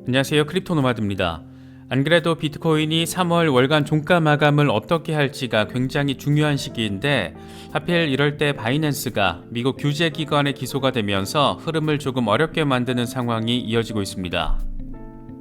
안녕하세요. 크립토노마드입니다. 안 그래도 비트코인이 3월 월간 종가 마감을 어떻게 할지가 굉장히 중요한 시기인데 하필 이럴 때 바이낸스가 미국 규제기관에 기소가 되면서 흐름을 조금 어렵게 만드는 상황이 이어지고 있습니다.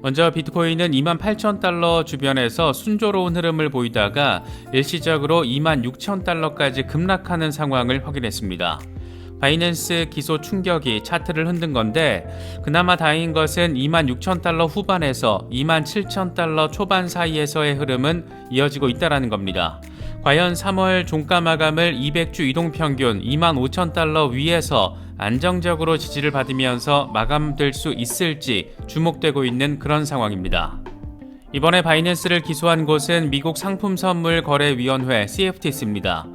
먼저 비트코인은 28,000달러 주변에서 순조로운 흐름을 보이다가 일시적으로 26,000달러까지 급락하는 상황을 확인했습니다. 바이낸스 기소 충격이 차트를 흔든 건데 그나마 다행인 것은 26,000달러 후반에서 27,000달러 초반 사이에서의 흐름은 이어지고 있다는 겁니다. 과연 3월 종가 마감을 200주 이동평균 25,000달러 위에서 안정적으로 지지를 받으면서 마감될 수 있을지 주목되고 있는 그런 상황입니다. 이번에 바이낸스를 기소한 곳은 미국 상품선물거래위원회 CFTC입니다.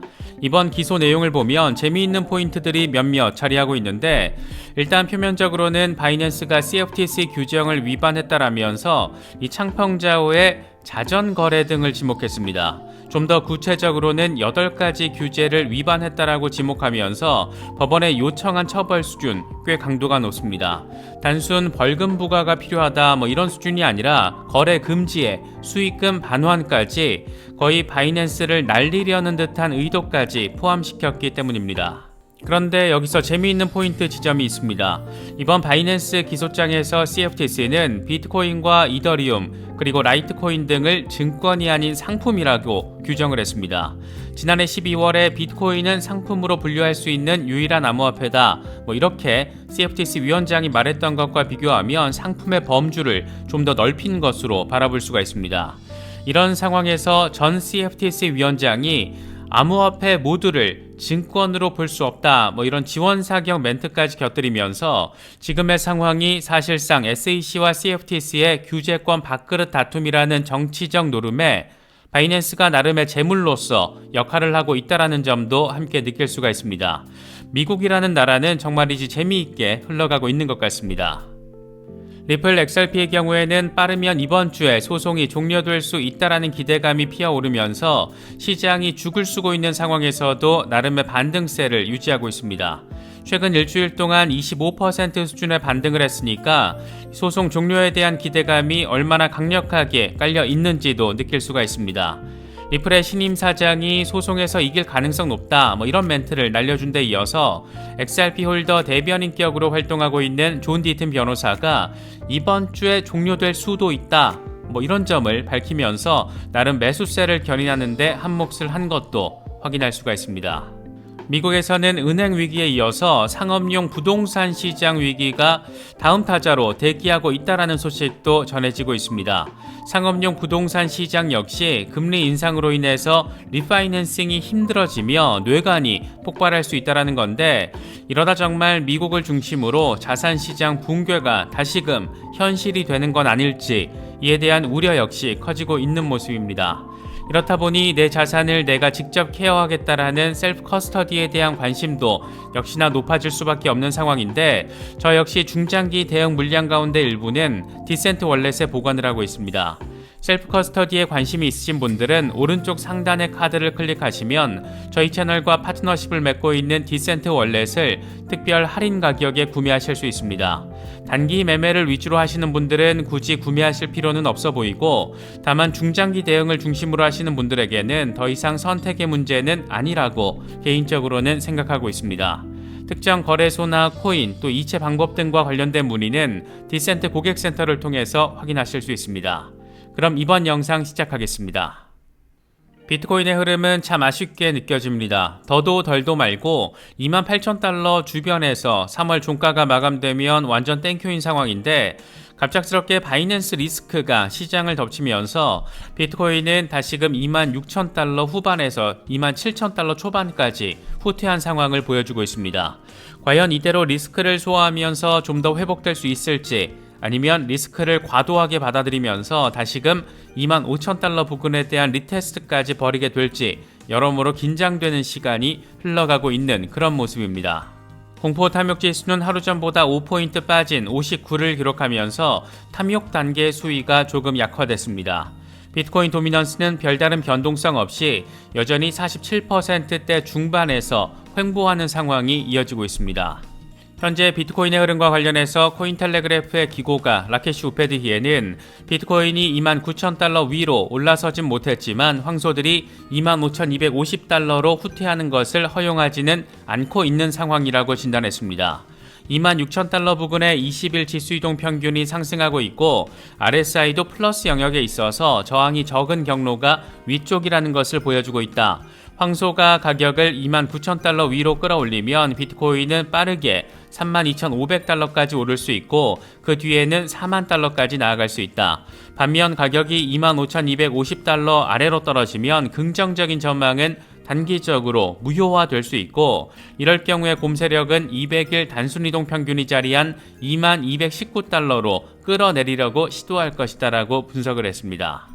이번 기소 내용을 보면 재미있는 포인트들이 몇몇 자리하고 있는데 일단 표면적으로는 바이낸스가 CFTC 규정을 위반했다라면서 이 창펑자오의 자전 거래 등을 지목했습니다. 좀 더 구체적으로는 8가지 규제를 위반했다라고 지목하면서 법원에 요청한 처벌 수준 꽤 강도가 높습니다. 단순 벌금 부과가 필요하다 이런 수준이 아니라 거래 금지에 수익금 반환까지 거의 바이낸스를 날리려는 듯한 의도까지 포함시켰기 때문입니다. 그런데 여기서 재미있는 포인트 지점이 있습니다. 이번 바이낸스 기소장에서 CFTC는 비트코인과 이더리움 그리고 라이트코인 등을 증권이 아닌 상품이라고 규정을 했습니다. 지난해 12월에 비트코인은 상품으로 분류할 수 있는 유일한 암호화폐다 이렇게 CFTC 위원장이 말했던 것과 비교하면 상품의 범주를 좀 더 넓힌 것으로 바라볼 수가 있습니다. 이런 상황에서 전 CFTC 위원장이 암호화폐 모두를 증권으로 볼 수 없다 이런 지원사격 멘트까지 곁들이면서 지금의 상황이 사실상 SEC와 CFTC의 규제권 밥그릇 다툼이라는 정치적 노름에 바이낸스가 나름의 재물로서 역할을 하고 있다는 점도 함께 느낄 수가 있습니다. 미국이라는 나라는 정말이지 재미있게 흘러가고 있는 것 같습니다. 리플 XRP의 경우에는 빠르면 이번 주에 소송이 종료될 수 있다라는 기대감이 피어오르면서 시장이 죽을 쓰고 있는 상황에서도 나름의 반등세를 유지하고 있습니다. 최근 일주일 동안 25% 수준의 반등을 했으니까 소송 종료에 대한 기대감이 얼마나 강력하게 깔려 있는지도 느낄 수가 있습니다. 리플의 신임 사장이 소송에서 이길 가능성 높다 이런 멘트를 날려준 데 이어서 XRP 홀더 대변인격으로 활동하고 있는 존 디튼 변호사가 이번 주에 종료될 수도 있다 이런 점을 밝히면서 나름 매수세를 견인하는데 한몫을 한 것도 확인할 수가 있습니다. 미국에서는 은행 위기에 이어서 상업용 부동산 시장 위기가 다음 타자로 대기하고 있다는 소식도 전해지고 있습니다. 상업용 부동산 시장 역시 금리 인상으로 인해서 리파이낸싱이 힘들어지며 뇌관이 폭발할 수 있다는 건데 이러다 정말 미국을 중심으로 자산 시장 붕괴가 다시금 현실이 되는 건 아닐지 이에 대한 우려 역시 커지고 있는 모습입니다. 이렇다 보니 내 자산을 내가 직접 케어하겠다라는 셀프 커스터디에 대한 관심도 역시나 높아질 수밖에 없는 상황인데 저 역시 중장기 대형 물량 가운데 일부는 디센트 월렛에 보관을 하고 있습니다. 셀프 커스터디에 관심이 있으신 분들은 오른쪽 상단의 카드를 클릭하시면 저희 채널과 파트너십을 맺고 있는 디센트 월렛을 특별 할인 가격에 구매하실 수 있습니다. 단기 매매를 위주로 하시는 분들은 굳이 구매하실 필요는 없어 보이고 다만 중장기 대응을 중심으로 하시는 분들에게는 더 이상 선택의 문제는 아니라고 개인적으로는 생각하고 있습니다. 특정 거래소나 코인 또 이체 방법 등과 관련된 문의는 디센트 고객센터를 통해서 확인하실 수 있습니다. 그럼 이번 영상 시작하겠습니다. 비트코인의 흐름은 참 아쉽게 느껴집니다. 더도 덜도 말고 28,000달러 주변에서 3월 종가가 마감되면 완전 땡큐인 상황인데 갑작스럽게 바이낸스 리스크가 시장을 덮치면서 비트코인은 다시금 26,000달러 후반에서 27,000달러 초반까지 후퇴한 상황을 보여주고 있습니다. 과연 이대로 리스크를 소화하면서 좀 더 회복될 수 있을지 아니면 리스크를 과도하게 받아들이면서 다시금 25,000달러 부근에 대한 리테스트까지 벌이게 될지 여러모로 긴장되는 시간이 흘러가고 있는 그런 모습입니다. 공포 탐욕 지수는 하루 전보다 5포인트 빠진 59를 기록하면서 탐욕 단계의 수위가 조금 약화됐습니다. 비트코인 도미넌스는 별다른 변동성 없이 여전히 47%대 중반에서 횡보하는 상황이 이어지고 있습니다. 현재 비트코인의 흐름과 관련해서 코인텔레그래프의 기고가 라케시 우페드히에는 비트코인이 29,000달러 위로 올라서진 못했지만 황소들이 25,250달러로 후퇴하는 것을 허용하지는 않고 있는 상황이라고 진단했습니다. 26,000달러 부근의 20일치 수이동 평균이 상승하고 있고 RSI도 플러스 영역에 있어서 저항이 적은 경로가 위쪽이라는 것을 보여주고 있다. 황소가 가격을 29,000달러 위로 끌어올리면 비트코인은 빠르게 32,500달러까지 오를 수 있고 그 뒤에는 4만 달러까지 나아갈 수 있다. 반면 가격이 25,250달러 아래로 떨어지면 긍정적인 전망은 단기적으로 무효화될 수 있고 이럴 경우에 곰세력은 200일 단순이동 평균이 자리한 2219달러로 끌어내리려고 시도할 것이다 라고 분석을 했습니다.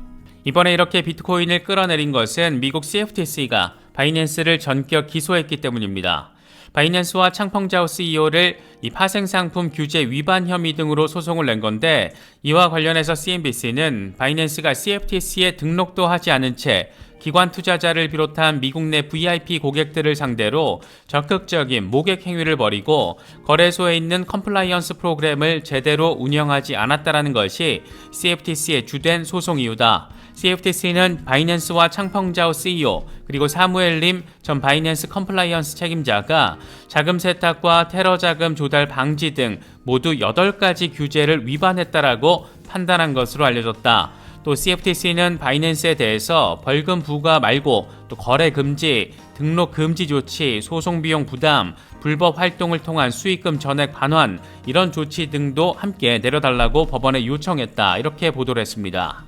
이번에 이렇게 비트코인을 끌어내린 것은 미국 CFTC가 바이낸스를 전격 기소했기 때문입니다. 바이낸스와 창펑자오 CEO를 이 파생상품 규제 위반 혐의 등으로 소송을 낸 건데 이와 관련해서 CNBC는 바이낸스가 CFTC에 등록도 하지 않은 채 기관 투자자를 비롯한 미국 내 VIP 고객들을 상대로 적극적인 모객 행위를 벌이고 거래소에 있는 컴플라이언스 프로그램을 제대로 운영하지 않았다는 것이 CFTC의 주된 소송 이유다. CFTC는 바이낸스와 창펑자오 CEO 그리고 사무엘 림 전 바이낸스 컴플라이언스 책임자가 자금 세탁과 테러 자금 조달 방지 등 모두 8가지 규제를 위반했다라고 판단한 것으로 알려졌다. 또 CFTC는 바이낸스에 대해서 벌금 부과 말고 또 거래 금지, 등록 금지 조치, 소송 비용 부담, 불법 활동을 통한 수익금 전액 반환 이런 조치 등도 함께 내려달라고 법원에 요청했다. 이렇게 보도를 했습니다.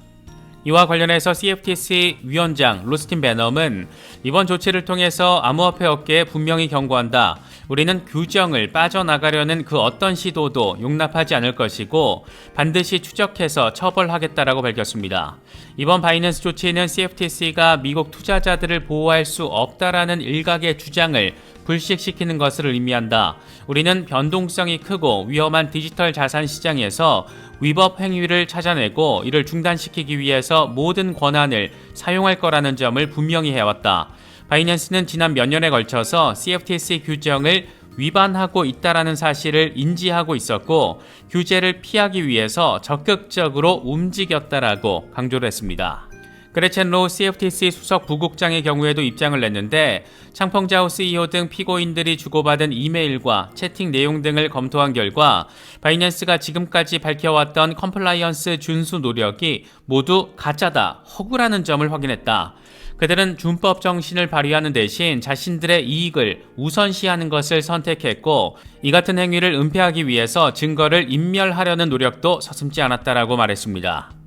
이와 관련해서 CFTC 위원장 로스틴 베넘은 이번 조치를 통해서 암호화폐 업계에 분명히 경고한다. 우리는 규정을 빠져나가려는 그 어떤 시도도 용납하지 않을 것이고 반드시 추적해서 처벌하겠다라고 밝혔습니다. 이번 바이낸스 조치는 CFTC가 미국 투자자들을 보호할 수 없다라는 일각의 주장을 불식시키는 것을 의미한다. 우리는 변동성이 크고 위험한 디지털 자산 시장에서 위법 행위를 찾아내고 이를 중단시키기 위해서 모든 권한을 사용할 거라는 점을 분명히 해왔다. 바이낸스는 지난 몇 년에 걸쳐서 CFTC 규정을 위반하고 있다는 사실을 인지하고 있었고 규제를 피하기 위해서 적극적으로 움직였다라고 강조를 했습니다. 그레첸 로 CFTC 수석 부국장의 경우에도 입장을 냈는데 창펑자오 CEO 등 피고인들이 주고받은 이메일과 채팅 내용 등을 검토한 결과 바이낸스가 지금까지 밝혀왔던 컴플라이언스 준수 노력이 모두 가짜다, 허구라는 점을 확인했다. 그들은 준법 정신을 발휘하는 대신 자신들의 이익을 우선시하는 것을 선택했고 이 같은 행위를 은폐하기 위해서 증거를 인멸하려는 노력도 서슴지 않았다라고 말했습니다.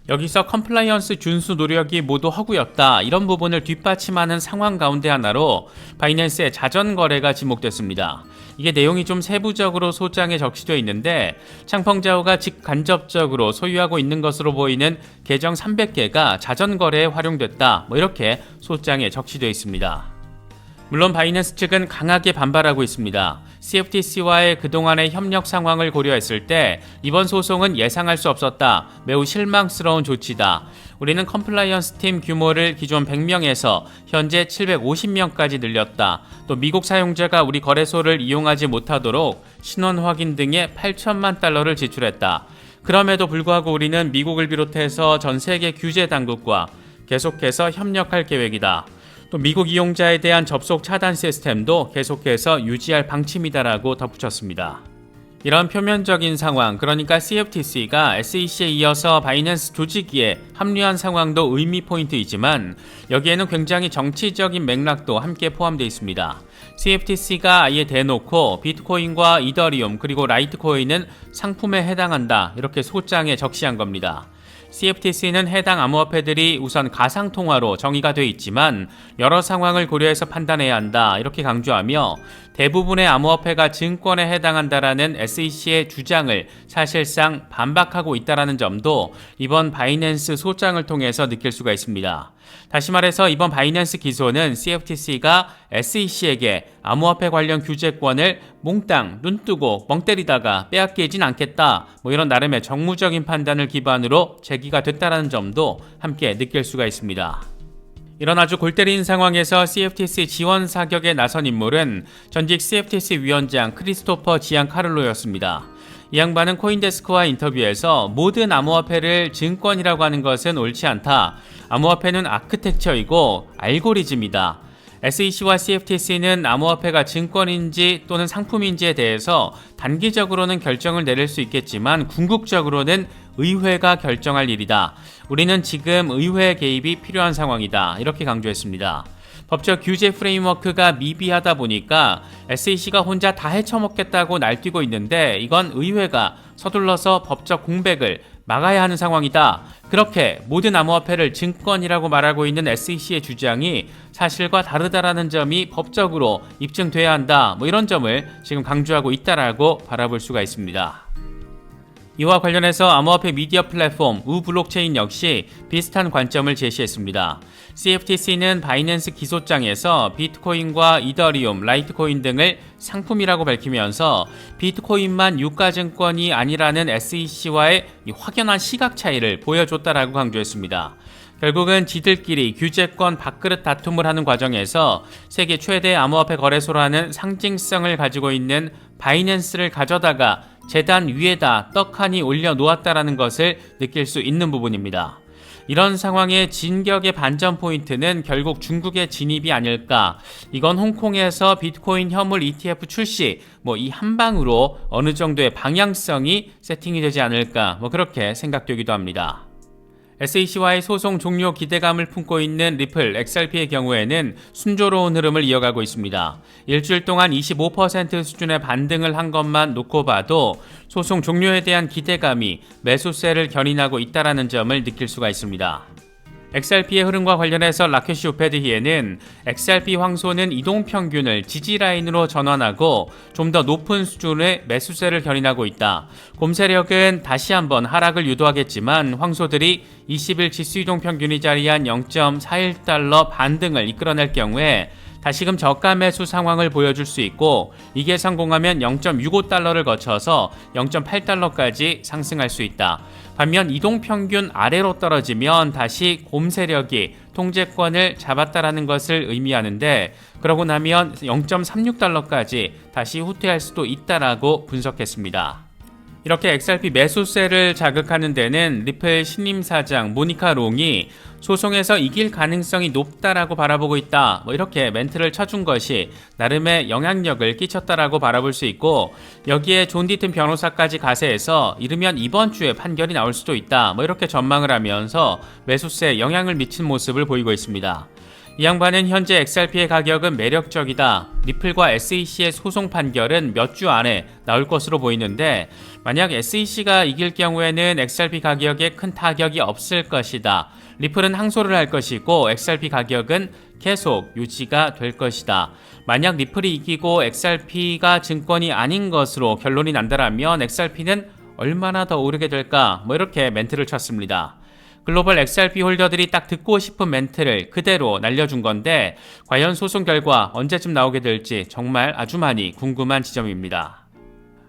여기서 컴플라이언스 준수 노력이 모두 허구였다. 이런 부분을 뒷받침하는 상황 가운데 하나로 바이낸스의 자전거래가 지목됐습니다. 이게 내용이 좀 세부적으로 소장에 적시되어 있는데 창펑자오가 직간접적으로 소유하고 있는 것으로 보이는 계정 300개가 자전거래에 활용됐다. 이렇게 소장에 적시되어 있습니다. 물론 바이낸스 측은 강하게 반발하고 있습니다. CFTC와의 그동안의 협력 상황을 고려했을 때 이번 소송은 예상할 수 없었다. 매우 실망스러운 조치다. 우리는 컴플라이언스 팀 규모를 기존 100명에서 현재 750명까지 늘렸다. 또 미국 사용자가 우리 거래소를 이용하지 못하도록 신원 확인 등에 8천만 달러를 지출했다. 그럼에도 불구하고 우리는 미국을 비롯해서 전 세계 규제 당국과 계속해서 협력할 계획이다. 또 미국 이용자에 대한 접속 차단 시스템도 계속해서 유지할 방침이다라고 덧붙였습니다. 이런 표면적인 상황, 그러니까 CFTC가 SEC에 이어서 바이낸스 조직위에 합류한 상황도 의미 포인트이지만 여기에는 굉장히 정치적인 맥락도 함께 포함되어 있습니다. CFTC가 아예 대놓고 비트코인과 이더리움 그리고 라이트코인은 상품에 해당한다 이렇게 소장에 적시한 겁니다. CFTC는 해당 암호화폐들이 우선 가상통화로 정의가 되어 있지만 여러 상황을 고려해서 판단해야 한다 이렇게 강조하며 대부분의 암호화폐가 증권에 해당한다라는 SEC의 주장을 사실상 반박하고 있다는 점도 이번 바이낸스 소장을 통해서 느낄 수가 있습니다. 다시 말해서 이번 바이낸스 기소는 CFTC가 SEC에게 암호화폐 관련 규제권을 몽땅 눈뜨고 멍 때리다가 빼앗기진 않겠다 이런 나름의 정무적인 판단을 기반으로 제기가 됐다는 점도 함께 느낄 수가 있습니다. 이런 아주 골 때리는 상황에서 CFTC 지원 사격에 나선 인물은 전직 CFTC 위원장 크리스토퍼 지안카를로였습니다. 이 양반은 코인데스크와 인터뷰에서 모든 암호화폐를 증권이라고 하는 것은 옳지 않다. 암호화폐는 아크텍처이고 알고리즘이다. SEC와 CFTC는 암호화폐가 증권인지 또는 상품인지에 대해서 단기적으로는 결정을 내릴 수 있겠지만 궁극적으로는 의회가 결정할 일이다. 우리는 지금 의회 개입이 필요한 상황이다. 이렇게 강조했습니다. 법적 규제 프레임워크가 미비하다 보니까 SEC가 혼자 다 헤쳐먹겠다고 날뛰고 있는데 이건 의회가 서둘러서 법적 공백을 막아야 하는 상황이다. 그렇게 모든 암호화폐를 증권이라고 말하고 있는 SEC의 주장이 사실과 다르다라는 점이 법적으로 입증돼야 한다. 이런 점을 지금 강조하고 있다라고 바라볼 수가 있습니다. 이와 관련해서 암호화폐 미디어 플랫폼 우블록체인 역시 비슷한 관점을 제시했습니다. CFTC는 바이낸스 기소장에서 비트코인과 이더리움, 라이트코인 등을 상품이라고 밝히면서 비트코인만 유가증권이 아니라는 SEC와의 확연한 시각 차이를 보여줬다라고 강조했습니다. 결국은 지들끼리 규제권 밥그릇 다툼을 하는 과정에서 세계 최대 암호화폐 거래소라는 상징성을 가지고 있는 바이낸스를 가져다가 재단 위에다 떡하니 올려놓았다라는 것을 느낄 수 있는 부분입니다. 이런 상황의 진격의 반전 포인트는 결국 중국의 진입이 아닐까. 이건 홍콩에서 비트코인 현물 ETF 출시 이 한 방으로 어느 정도의 방향성이 세팅이 되지 않을까 그렇게 생각되기도 합니다. SEC와의 소송 종료 기대감을 품고 있는 리플, XRP의 경우에는 순조로운 흐름을 이어가고 있습니다. 일주일 동안 25% 수준의 반등을 한 것만 놓고 봐도 소송 종료에 대한 기대감이 매수세를 견인하고 있다는 점을 느낄 수가 있습니다. XRP의 흐름과 관련해서 라케시 우패드히에는 XRP 황소는 이동평균을 지지라인으로 전환하고 좀 더 높은 수준의 매수세를 견인하고 있다. 곰세력은 다시 한번 하락을 유도하겠지만 황소들이 20일 지수이동평균이 자리한 0.41달러 반등을 이끌어낼 경우에 다시금 저가 매수 상황을 보여줄 수 있고 이게 성공하면 0.65달러를 거쳐서 0.8달러까지 상승할 수 있다. 반면 이동평균 아래로 떨어지면 다시 곰세력이 통제권을 잡았다라는 것을 의미하는데 그러고 나면 0.36달러까지 다시 후퇴할 수도 있다라고 분석했습니다. 이렇게 XRP 매수세를 자극하는 데는 리플 신임 사장 모니카 롱이 소송에서 이길 가능성이 높다라고 바라보고 있다. 이렇게 멘트를 쳐준 것이 나름의 영향력을 끼쳤다라고 바라볼 수 있고 여기에 존 디튼 변호사까지 가세해서 이르면 이번 주에 판결이 나올 수도 있다. 이렇게 전망을 하면서 매수세에 영향을 미친 모습을 보이고 있습니다. 이 양반은 현재 XRP의 가격은 매력적이다. 리플과 SEC의 소송 판결은 몇 주 안에 나올 것으로 보이는데 만약 SEC가 이길 경우에는 XRP 가격에 큰 타격이 없을 것이다. 리플은 항소를 할 것이고 XRP 가격은 계속 유지가 될 것이다. 만약 리플이 이기고 XRP가 증권이 아닌 것으로 결론이 난다라면 XRP는 얼마나 더 오르게 될까? 이렇게 멘트를 쳤습니다. 글로벌 XRP 홀더들이 딱 듣고 싶은 멘트를 그대로 날려준 건데 과연 소송 결과 언제쯤 나오게 될지 정말 아주 많이 궁금한 지점입니다.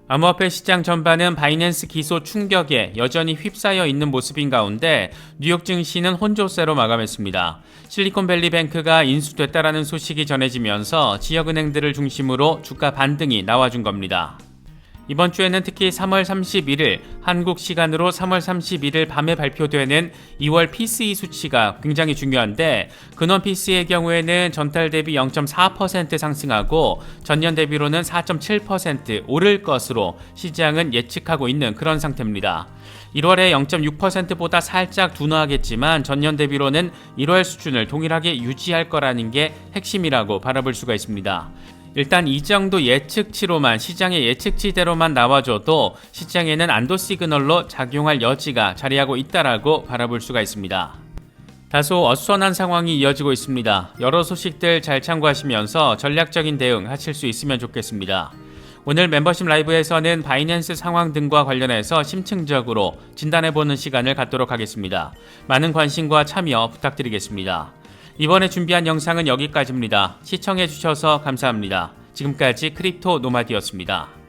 암호화폐 시장 전반은 바이낸스 기소 충격에 여전히 휩싸여 있는 모습인 가운데 뉴욕 증시는 혼조세로 마감했습니다. 실리콘밸리뱅크가 인수됐다라는 소식이 전해지면서 지역은행들을 중심으로 주가 반등이 나와준 겁니다. 이번 주에는 특히 3월 31일 한국 시간으로 3월 31일 밤에 발표되는 2월 PCE 수치가 굉장히 중요한데 근원 PCE의 경우에는 전달 대비 0.4% 상승하고 전년 대비로는 4.7% 오를 것으로 시장은 예측하고 있는 그런 상태입니다. 1월에 0.6%보다 살짝 둔화하겠지만 전년 대비로는 1월 수준을 동일하게 유지할 거라는 게 핵심이라고 바라볼 수가 있습니다. 일단 이 정도 예측치로만 시장의 예측치대로만 나와줘도 시장에는 안도 시그널로 작용할 여지가 자리하고 있다라고 바라볼 수가 있습니다. 다소 어수선한 상황이 이어지고 있습니다. 여러 소식들 잘 참고하시면서 전략적인 대응 하실 수 있으면 좋겠습니다. 오늘 멤버십 라이브에서는 바이낸스 상황 등과 관련해서 심층적으로 진단해보는 시간을 갖도록 하겠습니다. 많은 관심과 참여 부탁드리겠습니다. 이번에 준비한 영상은 여기까지입니다. 시청해주셔서 감사합니다. 지금까지 크립토 노마디였습니다.